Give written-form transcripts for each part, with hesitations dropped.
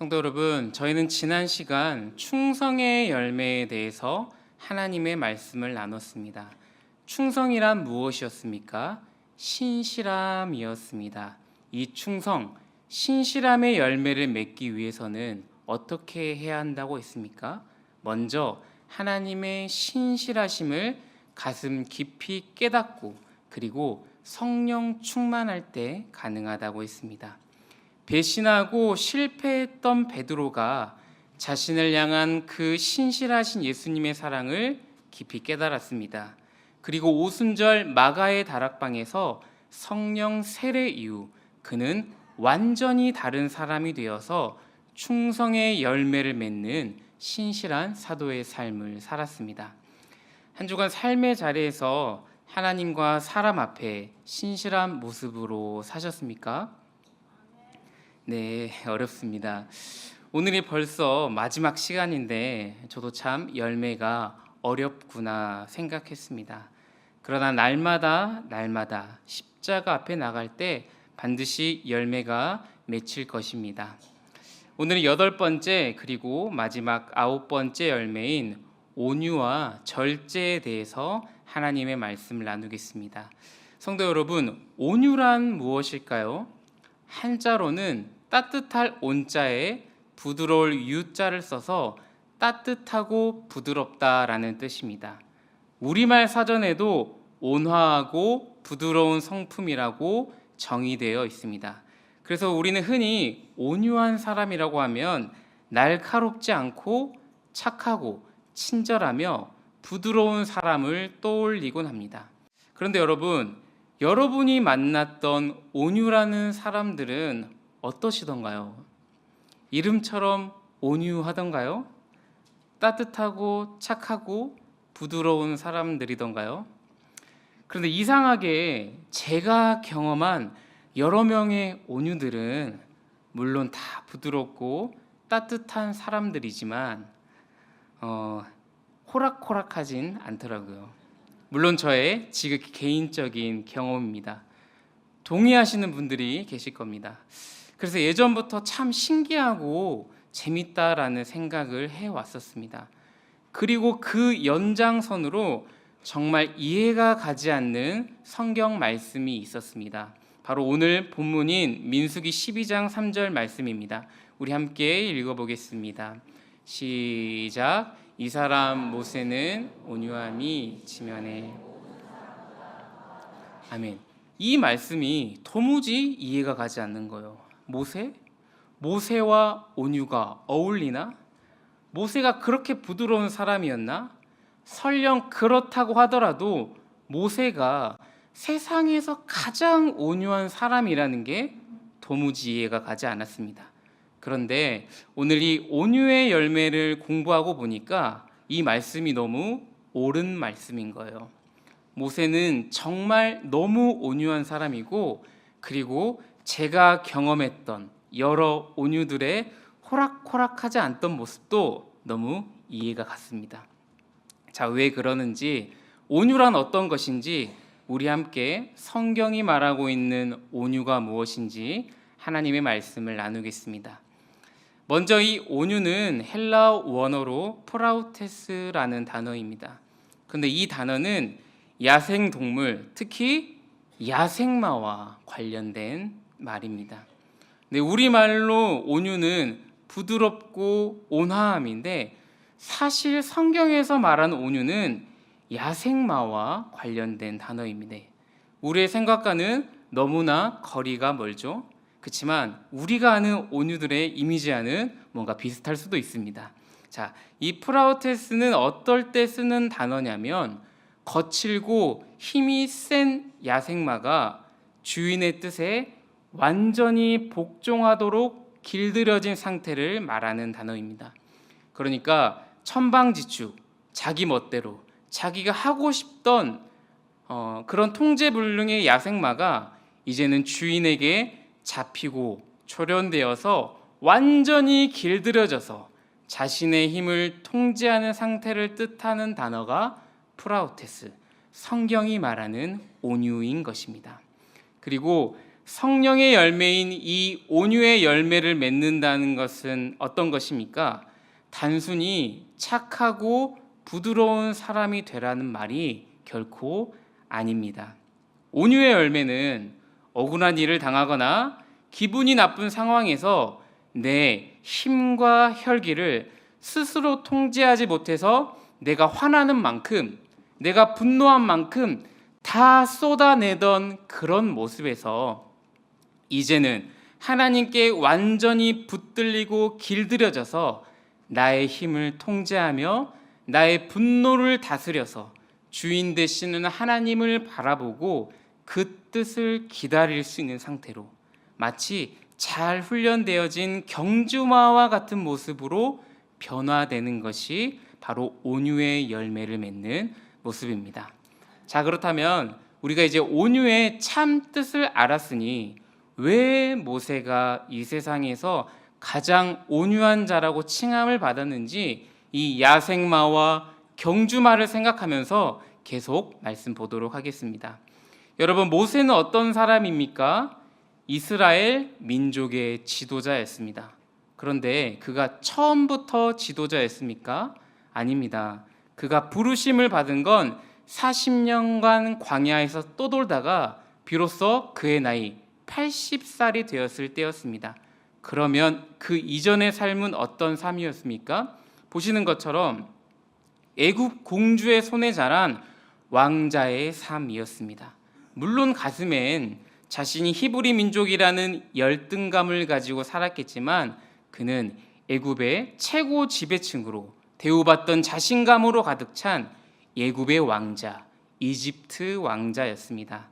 성도 여러분, 저희는 지난 시간 충성의 열매에 대해서 하나님의 말씀을 나눴습니다. 충성이란 무엇이었습니까? 신실함이었습니다. 이 충성, 신실함의 열매를 맺기 위해서는 어떻게 해야 한다고 했습니까? 먼저 하나님의 신실하심을 가슴 깊이 깨닫고 그리고 성령 충만할 때 가능하다고 했습니다. 배신하고 실패했던 베드로가 자신을 향한 그 신실하신 예수님의 사랑을 깊이 깨달았습니다. 그리고 오순절 마가의 다락방에서 성령 세례 이후 그는 완전히 다른 사람이 되어서 충성의 열매를 맺는 신실한 사도의 삶을 살았습니다. 한 주간 삶의 자리에서 하나님과 사람 앞에 신실한 모습으로 사셨습니까? 네, 어렵습니다. 오늘이 벌써 마지막 시간인데 저도 참 열매가 어렵구나 생각했습니다. 그러나 날마다 십자가 앞에 나갈 때 반드시 열매가 맺힐 것입니다. 오늘은 8번째 그리고 마지막 9번째 열매인 온유와 절제에 대해서 하나님의 말씀을 나누겠습니다. 성도 여러분, 온유란 무엇일까요? 한자로는 따뜻할 온자에 부드러울 유자를 써서 따뜻하고 부드럽다라는 뜻입니다. 우리말 사전에도 온화하고 부드러운 성품이라고 정의되어 있습니다. 그래서 우리는 흔히 온유한 사람이라고 하면 날카롭지 않고 착하고 친절하며 부드러운 사람을 떠올리곤 합니다. 그런데 여러분이 만났던 온유라는 사람들은 어떠시던가요? 이름처럼 온유하던가요? 따뜻하고 착하고 부드러운 사람들이던가요? 그런데 이상하게 제가 경험한 여러 명의 온유들은 물론 다 부드럽고 따뜻한 사람들이지만 호락호락하진 않더라고요. 물론 저의 지극히 개인적인 경험입니다. 동의하시는 분들이 계실 겁니다. 그래서 예전부터 참 신기하고 재밌다라는 생각을 해왔었습니다. 그리고 그 연장선으로 정말 이해가 가지 않는 성경 말씀이 있었습니다. 바로 오늘 본문인 민수기 12장 3절 말씀입니다. 우리 함께 읽어보겠습니다. 시작. 이 사람 모세는 온유함이 지면에. 아멘. 이 말씀이 도무지 이해가 가지 않는 거예요. 모세와 온유가 어울리나? 모세가 그렇게 부드러운 사람이었나? 설령 그렇다고 하더라도 모세가 세상에서 가장 온유한 사람이라는 게 도무지 이해가 가지 않았습니다. 그런데 오늘 이 온유의 열매를 공부하고 보니까 이 말씀이 너무 옳은 말씀인 거예요. 모세는 정말 너무 온유한 사람이고, 그리고 제가 경험했던 여러 온유들의 호락호락하지 않던 모습도 너무 이해가 갔습니다. 자, 왜 그러는지, 온유란 어떤 것인지, 우리 함께 성경이 말하고 있는 온유가 무엇인지 하나님의 말씀을 나누겠습니다. 먼저 이 온유는 헬라어 원어로 프라우테스라는 단어입니다. 그런데 이 단어는 야생동물, 특히 야생마와 관련된 말입니다. 네, 우리말로 온유는 부드럽고 온화함인데 사실 성경에서 말하는 온유는 야생마와 관련된 단어입니다. 우리의 생각과는 너무나 거리가 멀죠. 그렇지만 우리가 아는 온유들의 이미지와는 뭔가 비슷할 수도 있습니다. 자, 이 프라우테스는 어떨 때 쓰는 단어냐면 거칠고 힘이 센 야생마가 주인의 뜻에 완전히 복종하도록 길들여진 상태를 말하는 단어입니다. 그러니까 천방지축, 자기 멋대로 자기가 하고 싶던 그런 통제불능의 야생마가 이제는 주인에게 잡히고 초련되어서 완전히 길들여져서 자신의 힘을 통제하는 상태를 뜻하는 단어가 프라우테스, 성경이 말하는 온유인 것입니다. 그리고 성령의 열매인 이 온유의 열매를 맺는다는 것은 어떤 것입니까? 단순히 착하고 부드러운 사람이 되라는 말이 결코 아닙니다. 온유의 열매는 억울한 일을 당하거나 기분이 나쁜 상황에서 내 힘과 혈기를 스스로 통제하지 못해서 내가 화나는 만큼, 내가 분노한 만큼 다 쏟아내던 그런 모습에서 이제는 하나님께 완전히 붙들리고 길들여져서 나의 힘을 통제하며 나의 분노를 다스려서 주인 되시는 하나님을 바라보고 그 뜻을 기다릴 수 있는 상태로 마치 잘 훈련되어진 경주마와 같은 모습으로 변화되는 것이 바로 온유의 열매를 맺는 모습입니다. 자, 그렇다면 우리가 이제 온유의 참 뜻을 알았으니 왜 모세가 이 세상에서 가장 온유한 자라고 칭함을 받았는지 이 야생마와 경주마를 생각하면서 계속 말씀 보도록 하겠습니다. 여러분, 모세는 어떤 사람입니까? 이스라엘 민족의 지도자였습니다. 그런데 그가 처음부터 지도자였습니까? 아닙니다. 그가 부르심을 받은 건 40년간 광야에서 떠돌다가 비로소 그의 나이 80살이 되었을 때였습니다. 그러면 그 이전의 삶은 어떤 삶이었습니까? 보시는 것처럼 애굽 공주의 손에 자란 왕자의 삶이었습니다. 물론 가슴엔 자신이 히브리 민족이라는 열등감을 가지고 살았겠지만 그는 애굽의 최고 지배층으로 대우받던 자신감으로 가득 찬 애굽의 왕자, 이집트 왕자였습니다.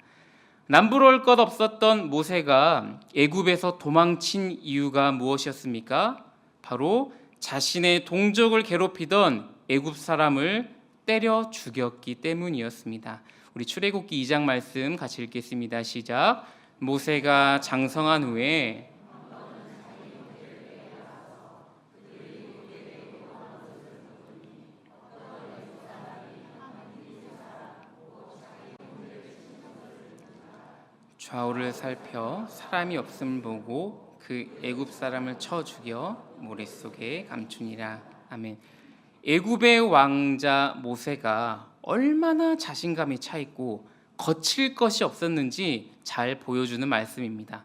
남부러울 것 없었던 모세가 애굽에서 도망친 이유가 무엇이었습니까? 바로 자신의 동족을 괴롭히던 애굽 사람을 때려 죽였기 때문이었습니다. 우리 출애굽기 2장 말씀 같이 읽겠습니다. 시작. 모세가 장성한 후에 좌우를 살펴 사람이 없음을 보고 그 애굽 사람을 쳐 죽여 모래속에 감추니라. 아멘. 애굽의 왕자 모세가 얼마나 자신감이 차 있고 거칠 것이 없었는지 잘 보여주는 말씀입니다.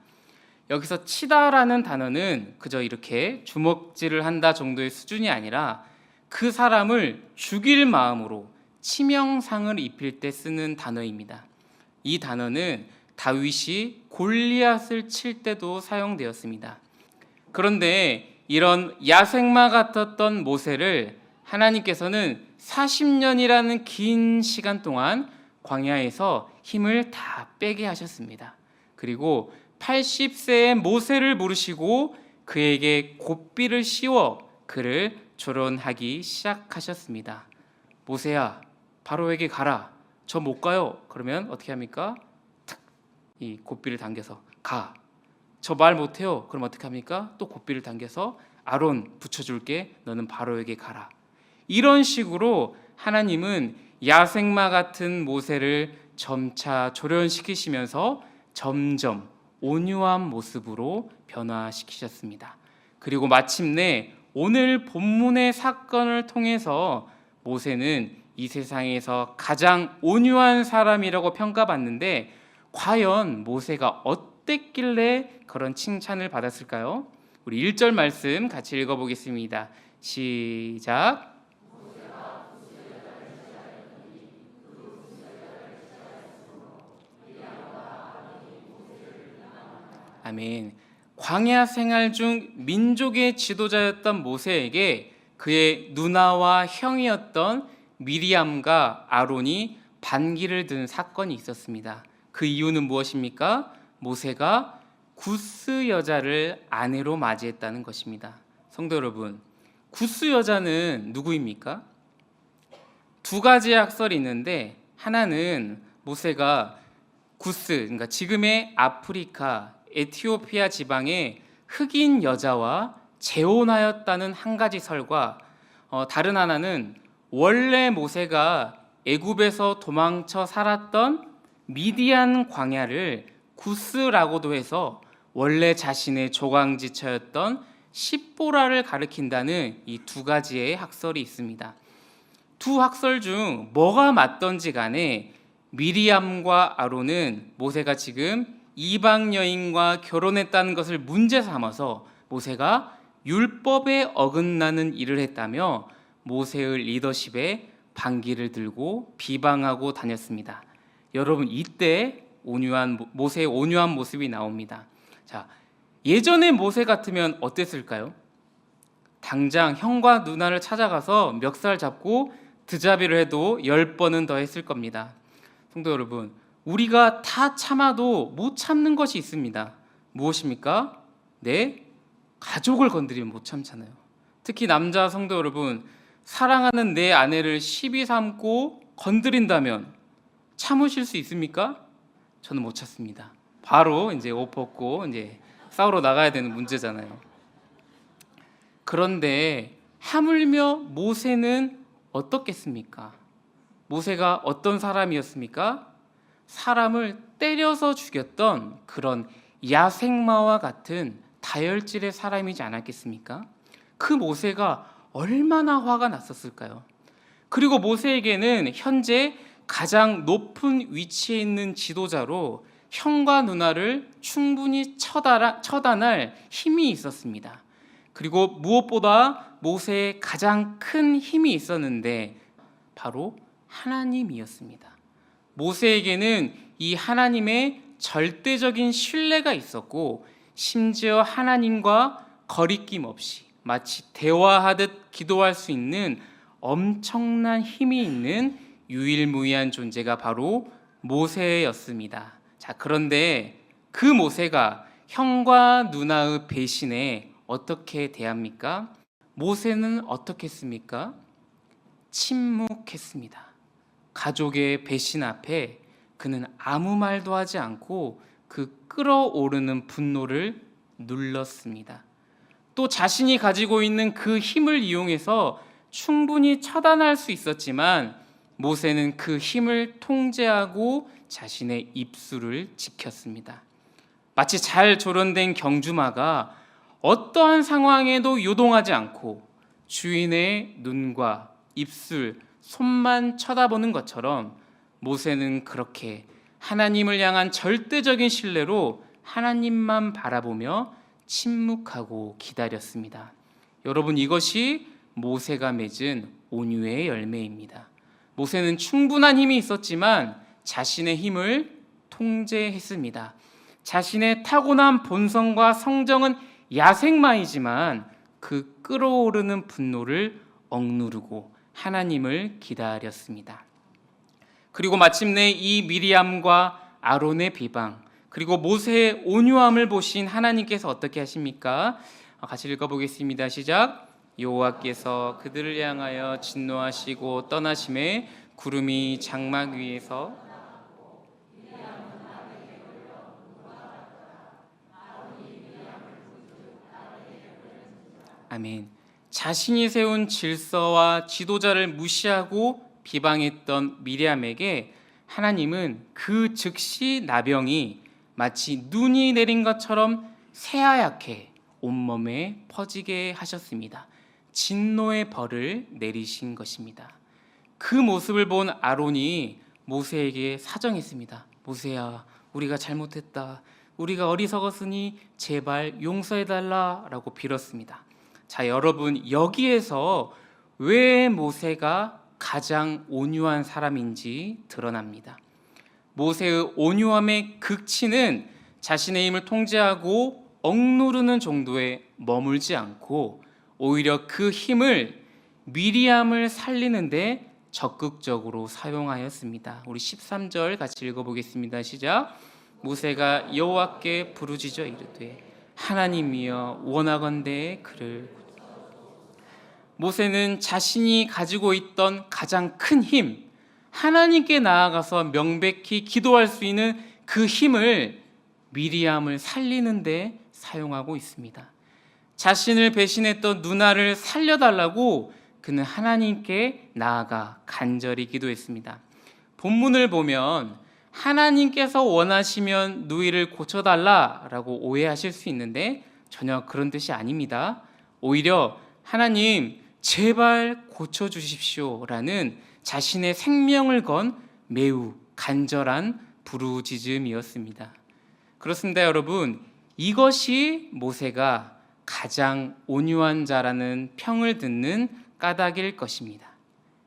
여기서 치다라는 단어는 그저 이렇게 주먹질을 한다 정도의 수준이 아니라 그 사람을 죽일 마음으로 치명상을 입힐 때 쓰는 단어입니다. 이 단어는 다윗이 골리앗을 칠 때도 사용되었습니다. 그런데 이런 야생마 같았던 모세를 하나님께서는 40년이라는 긴 시간 동안 광야에서 힘을 다 빼게 하셨습니다. 그리고 80세의 모세를 부르시고 그에게 고삐를 씌워 그를 조련하기 시작하셨습니다. 모세야, 바로에게 가라. 저 못 가요. 그러면 어떻게 합니까? 이 고삐를 당겨서 가. 저 말 못해요. 그럼 어떻게 합니까? 또 고삐를 당겨서 아론 붙여줄게. 너는 바로에게 가라. 이런 식으로 하나님은 야생마 같은 모세를 점차 조련시키시면서 점점 온유한 모습으로 변화시키셨습니다. 그리고 마침내 오늘 본문의 사건을 통해서 모세는 이 세상에서 가장 온유한 사람이라고 평가받는데 과연 모세가 어땠길래 그런 칭찬을 받았을까요? 우리 1절 말씀 같이 읽어보겠습니다. 시작. 아멘. 광야 생활 중 민족의 지도자였던 모세에게 그의 누나와 형이었던 미리암과 아론이 반기를 든 사건이 있었습니다. 그 이유는 무엇입니까? 모세가 구스 여자를 아내로 맞이했다는 것입니다. 성도 여러분, 구스 여자는 누구입니까? 두 가지 학설이 있는데 하나는 모세가 구스, 그러니까 지금의 아프리카, 에티오피아 지방의 흑인 여자와 재혼하였다는 한 가지 설과 다른 하나는 원래 모세가 애굽에서 도망쳐 살았던 미디안 광야를 구스라고도 해서 원래 자신의 조강지처였던 십보라를 가리킨다는 이 두 가지의 학설이 있습니다. 두 학설 중 뭐가 맞던지 간에 미리암과 아론은 모세가 지금 이방 여인과 결혼했다는 것을 문제 삼아서 모세가 율법에 어긋나는 일을 했다며 모세의 리더십에 반기를 들고 비방하고 다녔습니다. 여러분, 이때 모세의 온유한 모습이 나옵니다. 자, 예전의 모세 같으면 어땠을까요? 당장 형과 누나를 찾아가서 멱살 잡고 드자비를 해도 10번은 더 했을 겁니다. 성도 여러분, 우리가 다 참아도 못 참는 것이 있습니다. 무엇입니까? 네, 가족을 건드리면 못 참잖아요. 특히 남자 성도 여러분, 사랑하는 내 아내를 시비 삼고 건드린다면 참으실 수 있습니까? 저는 못 참습니다. 바로 이제 옷 벗고 이제 싸우러 나가야 되는 문제잖아요. 그런데 하물며 모세는 어떻겠습니까? 모세가 어떤 사람이었습니까? 사람을 때려서 죽였던 그런 야생마와 같은 다혈질의 사람이지 않았겠습니까? 그 모세가 얼마나 화가 났었을까요? 그리고 모세에게는 현재 가장 높은 위치에 있는 지도자로 형과 누나를 충분히 처단할 힘이 있었습니다. 그리고 무엇보다 모세의 가장 큰 힘이 있었는데 바로 하나님이었습니다. 모세에게는 이 하나님의 절대적인 신뢰가 있었고, 심지어 하나님과 거리낌 없이 마치 대화하듯 기도할 수 있는 엄청난 힘이 있는 유일무이한 존재가 바로 모세였습니다. 자, 그런데 그 모세가 형과 누나의 배신에 어떻게 대합니까? 모세는 어떻게 했습니까? 침묵했습니다. 가족의 배신 앞에 그는 아무 말도 하지 않고 그 끓어오르는 분노를 눌렀습니다. 또 자신이 가지고 있는 그 힘을 이용해서 충분히 처단할 수 있었지만 모세는 그 힘을 통제하고 자신의 입술을 지켰습니다. 마치 잘 조련된 경주마가 어떠한 상황에도 요동하지 않고 주인의 눈과 입술, 손만 쳐다보는 것처럼 모세는 그렇게 하나님을 향한 절대적인 신뢰로 하나님만 바라보며 침묵하고 기다렸습니다. 여러분, 이것이 모세가 맺은 온유의 열매입니다. 모세는 충분한 힘이 있었지만 자신의 힘을 통제했습니다. 자신의 타고난 본성과 성정은 야생마이지만 그 끓어오르는 분노를 억누르고 하나님을 기다렸습니다. 그리고 마침내 이 미리암과 아론의 비방, 그리고 모세의 온유함을 보신 하나님께서 어떻게 하십니까? 같이 읽어보겠습니다. 시작. 여호와께서 그들을 향하여 진노하시고 떠나심에 구름이 장막 위에서 아멘. 자신이 세운 질서와 지도자를 무시하고 비방했던 미리암에게 하나님은 그 즉시 나병이 마치 눈이 내린 것처럼 새하얗게 온몸에 퍼지게 하셨습니다. 진노의 벌을 내리신 것입니다. 그 모습을 본 아론이 모세에게 사정했습니다. 모세야, 우리가 잘못했다. 우리가 어리석었으니 제발 용서해달라 라고 빌었습니다. 자, 여러분, 여기에서 왜 모세가 가장 온유한 사람인지 드러납니다. 모세의 온유함의 극치는 자신의 힘을 통제하고 억누르는 정도에 머물지 않고 오히려 그 힘을 미리암을 살리는데 적극적으로 사용하였습니다. 우리 13절 같이 읽어보겠습니다. 시작. 모세가 여호와께 부르짖어 이르되 하나님이여 원하건대 그를. 모세는 자신이 가지고 있던 가장 큰 힘, 하나님께 나아가서 명백히 기도할 수 있는 그 힘을 미리암을 살리는 데 사용하고 있습니다. 자신을 배신했던 누나를 살려달라고 그는 하나님께 나아가 간절히 기도했습니다. 본문을 보면 하나님께서 원하시면 누이를 고쳐달라라고 오해하실 수 있는데 전혀 그런 뜻이 아닙니다. 오히려 하나님 제발 고쳐주십시오라는 자신의 생명을 건 매우 간절한 부르짖음이었습니다. 그렇습니다, 여러분. 이것이 모세가 가장 온유한 자라는 평을 듣는 까닭일 것입니다.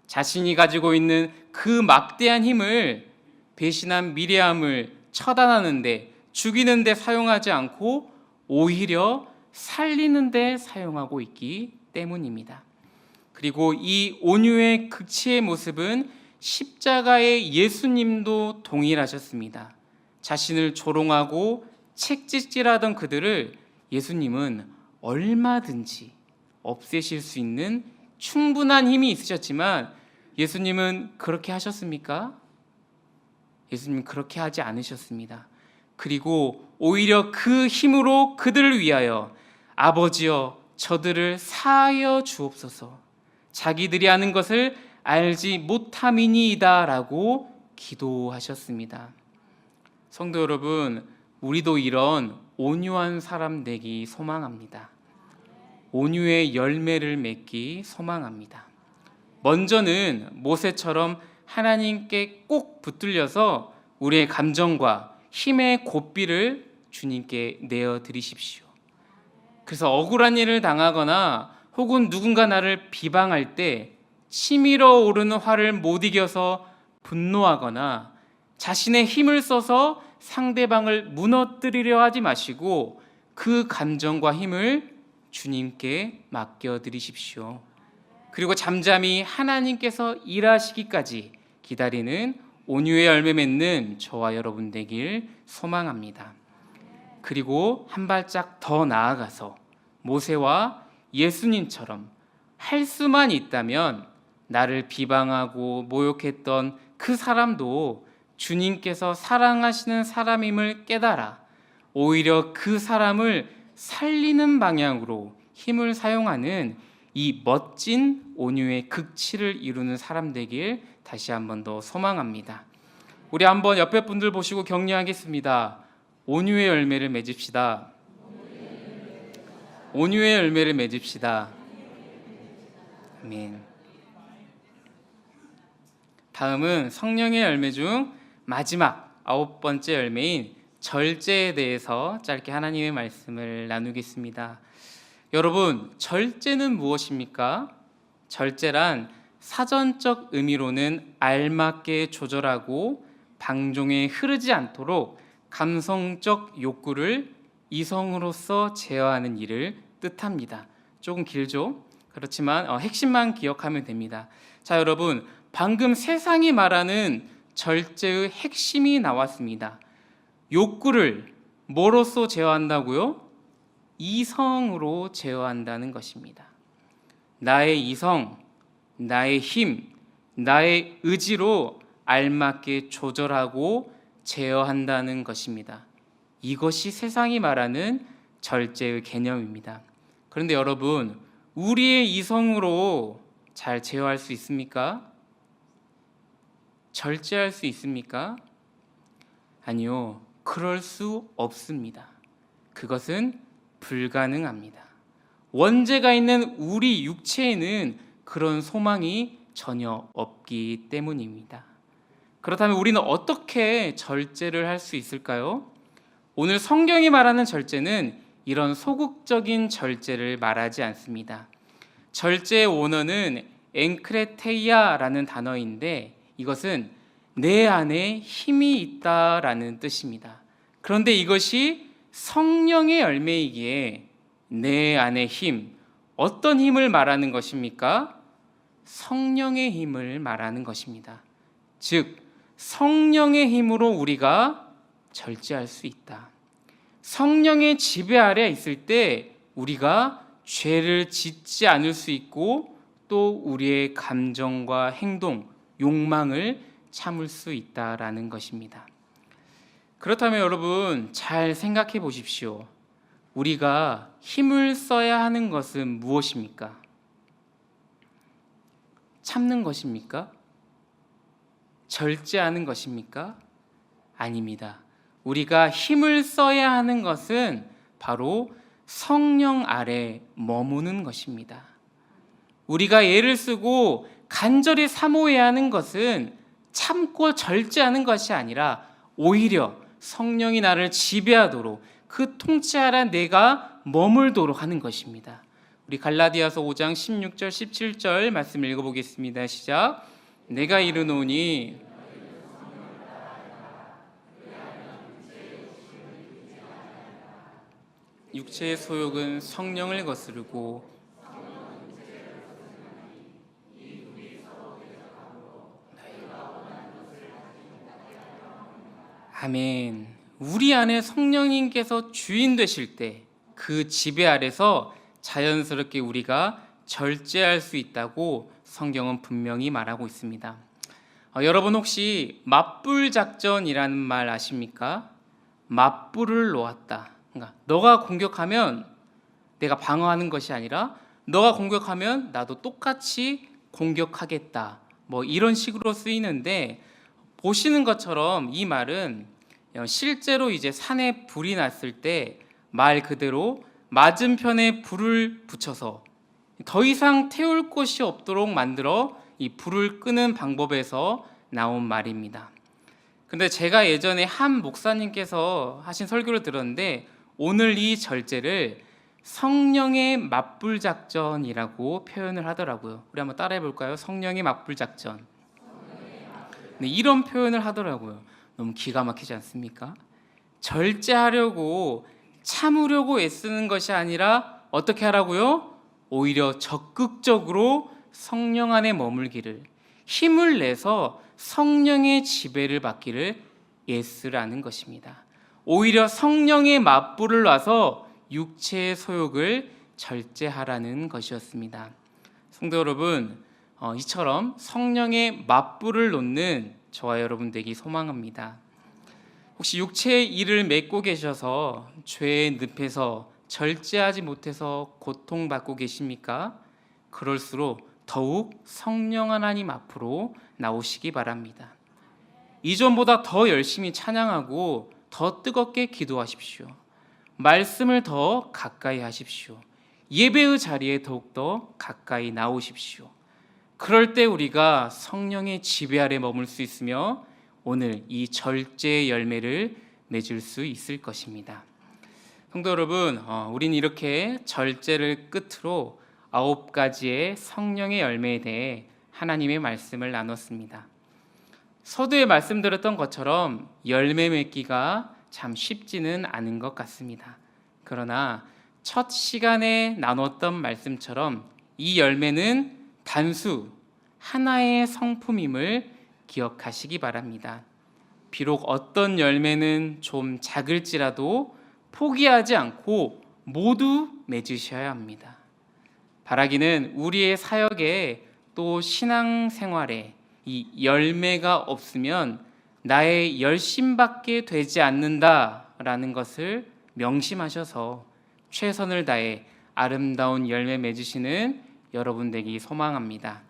자신이 가지고 있는 그 막대한 힘을 배신한 미리암을 처단하는데, 죽이는 데 사용하지 않고 오히려 살리는 데 사용하고 있기 때문입니다. 그리고 이 온유의 극치의 모습은 십자가의 예수님도 동일하셨습니다. 자신을 조롱하고 책짓질하던 그들을 예수님은 얼마든지 없애실 수 있는 충분한 힘이 있으셨지만 예수님은 그렇게 하셨습니까? 예수님은 그렇게 하지 않으셨습니다. 그리고 오히려 그 힘으로 그들을 위하여 아버지여 저들을 사하여 주옵소서, 자기들이 하는 것을 알지 못함이니이다 라고 기도하셨습니다. 성도 여러분, 우리도 이런 온유한 사람 되기 소망합니다. 온유의 열매를 맺기 소망합니다. 먼저는 모세처럼 하나님께 꼭 붙들려서 우리의 감정과 힘의 고삐를 주님께 내어드리십시오. 그래서 억울한 일을 당하거나 혹은 누군가 나를 비방할 때 치밀어 오르는 화를 못 이겨서 분노하거나 자신의 힘을 써서 상대방을 무너뜨리려 하지 마시고 그 감정과 힘을 주님께 맡겨드리십시오. 그리고 잠잠히 하나님께서 일하시기까지 기다리는 온유의 열매 맺는 저와 여러분 되길 소망합니다. 그리고 한 발짝 더 나아가서 모세와 예수님처럼 할 수만 있다면 나를 비방하고 모욕했던 그 사람도 주님께서 사랑하시는 사람임을 깨달아 오히려 그 사람을 살리는 방향으로 힘을 사용하는 이 멋진 온유의 극치를 이루는 사람 되길 다시 한 번 더 소망합니다. 우리 한번 옆에 분들 보시고 격려하겠습니다. 온유의 열매를 맺읍시다. 온유의 열매를 맺읍시다. 아멘. 다음은 성령의 열매 중 마지막 9번째 열매인 절제에 대해서 짧게 하나님의 말씀을 나누겠습니다. 여러분, 절제는 무엇입니까? 절제란 사전적 의미로는 알맞게 조절하고 방종에 흐르지 않도록 감성적 욕구를 이성으로서 제어하는 일을 뜻합니다. 조금 길죠? 그렇지만 핵심만 기억하면 됩니다. 자, 여러분, 방금 세상이 말하는 절제의 핵심이 나왔습니다. 욕구를 뭐로써 제어한다고요? 이성으로 제어한다는 것입니다. 나의 이성, 나의 힘, 나의 의지로 알맞게 조절하고 제어한다는 것입니다. 이것이 세상이 말하는 절제의 개념입니다. 그런데 여러분, 우리의 이성으로 잘 제어할 수 있습니까? 절제할 수 있습니까? 아니요, 그럴 수 없습니다. 그것은 불가능합니다. 원죄가 있는 우리 육체에는 그런 소망이 전혀 없기 때문입니다. 그렇다면 우리는 어떻게 절제를 할 수 있을까요? 오늘 성경이 말하는 절제는 이런 소극적인 절제를 말하지 않습니다. 절제의 원어는 엔크레테이아라는 단어인데 이것은 내 안에 힘이 있다라는 뜻입니다. 그런데 이것이 성령의 열매이기에 내 안의 힘, 어떤 힘을 말하는 것입니까? 성령의 힘을 말하는 것입니다. 즉, 성령의 힘으로 우리가 절제할 수 있다. 성령의 지배 아래 있을 때 우리가 죄를 짓지 않을 수 있고 또 우리의 감정과 행동, 욕망을 참을 수 있다라는 것입니다. 그렇다면 여러분, 잘 생각해 보십시오. 우리가 힘을 써야 하는 것은 무엇입니까? 참는 것입니까? 절제하는 것입니까? 아닙니다. 우리가 힘을 써야 하는 것은 바로 성령 아래 머무는 것입니다. 우리가 애를 쓰고 간절히 사모해야 하는 것은 참고 절제하는 것이 아니라 오히려 성령이 나를 지배하도록 그 통치 아래 내가 머물도록 하는 것입니다. 우리 갈라디아서 5장 16절 17절 말씀 읽어보겠습니다. 시작. 내가 이르노니 육체의 소욕은 성령을 거스르고 아멘. 우리 안에 성령님께서 주인 되실 때 그 지배 아래서 자연스럽게 우리가 절제할 수 있다고 성경은 분명히 말하고 있습니다. 여러분 혹시 맞불 작전이라는 말 아십니까? 맞불을 놓았다. 그러니까 너가 공격하면 내가 방어하는 것이 아니라 너가 공격하면 나도 똑같이 공격하겠다. 뭐 이런 식으로 쓰이는데 보시는 것처럼 이 말은 실제로 이제 산에 불이 났을 때 말 그대로 맞은편에 불을 붙여서 더 이상 태울 곳이 없도록 만들어 이 불을 끄는 방법에서 나온 말입니다. 근데 제가 예전에 한 목사님께서 하신 설교를 들었는데 오늘 이 절제를 성령의 맞불 작전이라고 표현을 하더라고요. 우리 한번 따라해 볼까요? 성령의 맞불 작전. 네, 이런 표현을 하더라고요. 너무 기가 막히지 않습니까? 절제하려고 참으려고 애쓰는 것이 아니라 어떻게 하라고요? 오히려 적극적으로 성령 안에 머물기를, 힘을 내서 성령의 지배를 받기를 애쓰라는 것입니다. 오히려 성령의 맞불을 놔서 육체의 소욕을 절제하라는 것이었습니다. 성도 여러분, 이처럼 성령의 맞불을 놓는 저와 여러분 되기 소망합니다. 혹시 육체의 일을 맺고 계셔서 죄의 늪에서 절제하지 못해서 고통받고 계십니까? 그럴수록 더욱 성령 하나님 앞으로 나오시기 바랍니다. 이전보다 더 열심히 찬양하고 더 뜨겁게 기도하십시오. 말씀을 더 가까이 하십시오. 예배의 자리에 더욱더 가까이 나오십시오. 그럴 때 우리가 성령의 지배 아래 머물 수 있으며 오늘 이 절제의 열매를 맺을 수 있을 것입니다. 성도 여러분, 우린 이렇게 절제를 끝으로 9가지의 성령의 열매에 대해 하나님의 말씀을 나눴습니다. 서두에 말씀드렸던 것처럼 열매 맺기가 참 쉽지는 않은 것 같습니다. 그러나 첫 시간에 나눴던 말씀처럼 이 열매는 단수 하나의 성품임을 기억하시기 바랍니다. 비록 어떤 열매는 좀 작을지라도 포기하지 않고 모두 맺으셔야 합니다. 바라기는 우리의 사역에 또 신앙생활에 이 열매가 없으면 나의 열심밖에 되지 않는다라는 것을 명심하셔서 최선을 다해 아름다운 열매 맺으시는 여러분 되기 소망합니다.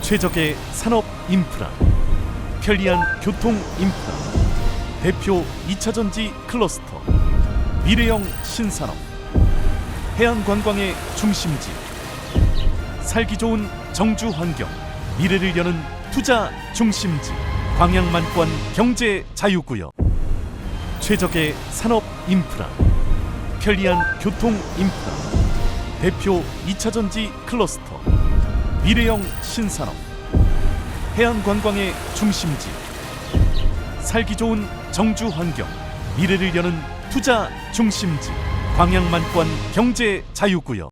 최적의 산업 인프라, 편리한 교통 인프라, 대표 2차전지 클러스터, 미래형 신산업, 해안관광의 중심지, 살기 좋은 정주 환경, 미래를 여는 투자 중심지, 광양만권 경제 자유구역. 최적의 산업 인프라, 편리한 교통 인프라, 대표 2차전지 클러스터, 미래형 신산업, 해안관광의 중심지, 살기 좋은 정주 환경, 미래를 여는 투자 중심지, 광양만권 경제 자유구역.